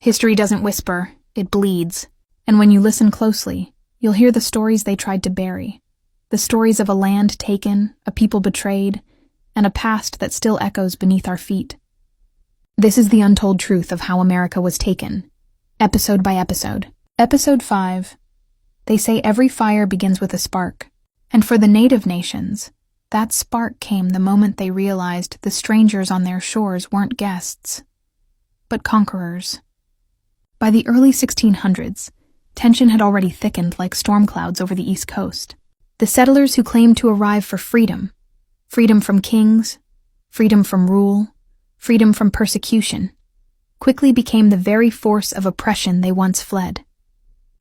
History doesn't whisper, it bleeds. And when you listen closely, you'll hear the stories they tried to bury. The stories of a land taken, a people betrayed, and a past that still echoes beneath our feet. This is the untold truth of how America was taken, episode by episode. Episode 5. They say every fire begins with a spark. And for the native nations, that spark came the moment they realized the strangers on their shores weren't guests, but conquerors. By the early 1600s, tension had already thickened like storm clouds over the East Coast. The settlers who claimed to arrive for freedom from kings, freedom from rule, freedom from persecution, quickly became the very force of oppression they once fled.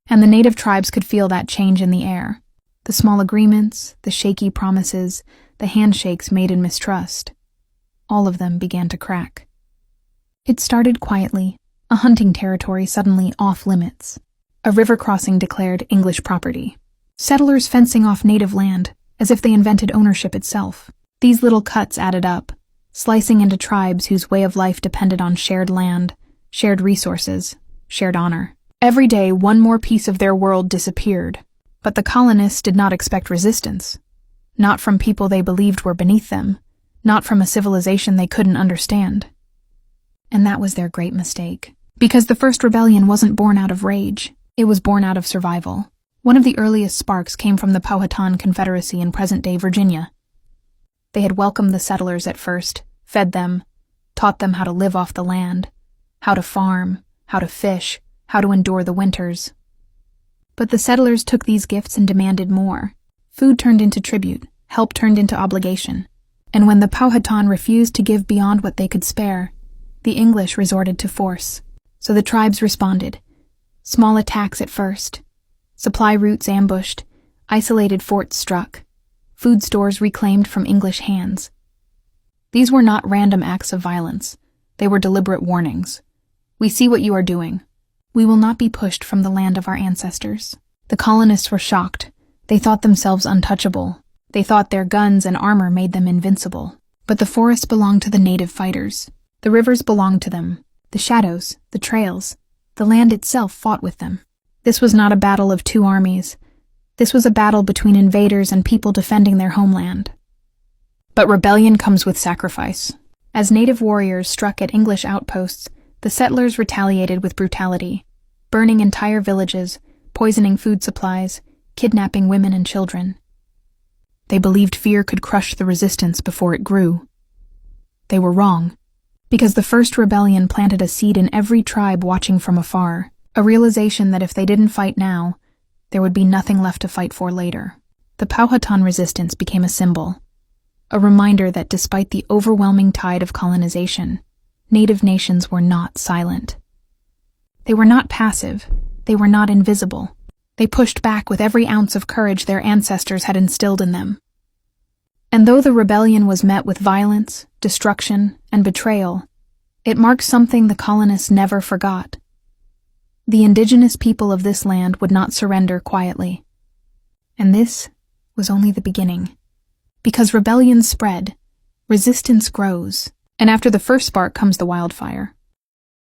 And the native tribes could feel that change in the air. The small agreements, the shaky promises, the handshakes made in mistrust. All of them began to crack. It started quietly, a hunting territory suddenly off limits. A river crossing declared English property. Settlers fencing off native land, as if they invented ownership itself. These little cuts added up, slicing into tribes whose way of life depended on shared land, shared resources, shared honor. Every day, one more piece of their world disappeared. But the colonists did not expect resistance. Not from people they believed were beneath them, not from a civilization they couldn't understand. And that was their great mistake. Because the first rebellion wasn't born out of rage, it was born out of survival. One of the earliest sparks came from the Powhatan Confederacy in present-day Virginia. They had welcomed the settlers at first, fed them, taught them how to live off the land, how to farm, how to fish, how to endure the winters. But the settlers took these gifts and demanded more. Food turned into tribute, help turned into obligation. And when the Powhatan refused to give beyond what they could spare, the English resorted to force. So the tribes responded. Small attacks at first. Supply routes ambushed. Isolated forts struck. Food stores reclaimed from English hands. These were not random acts of violence. They were deliberate warnings. We see what you are doing. We will not be pushed from the land of our ancestors. The colonists were shocked. They thought themselves untouchable. They thought their guns and armor made them invincible. But the forest belonged to the native fighters. The rivers belonged to them. The shadows, the trails, the land itself fought with them. This was not a battle of two armies. This was a battle between invaders and people defending their homeland. But rebellion comes with sacrifice. As native warriors struck at English outposts, the settlers retaliated with brutality, burning entire villages, poisoning food supplies, kidnapping women and children. They believed fear could crush the resistance before it grew. They were wrong, because the first rebellion planted a seed in every tribe watching from afar, a realization that if they didn't fight now, there would be nothing left to fight for later. The Powhatan resistance became a symbol, a reminder that despite the overwhelming tide of colonization, native nations were not silent. They were not passive. They were not invisible. They pushed back with every ounce of courage their ancestors had instilled in them. And though the rebellion was met with violence, destruction, and betrayal, it marked something the colonists never forgot. The indigenous people of this land would not surrender quietly. And this was only the beginning. Because rebellions spread, resistance grows, and after the first spark comes the wildfire.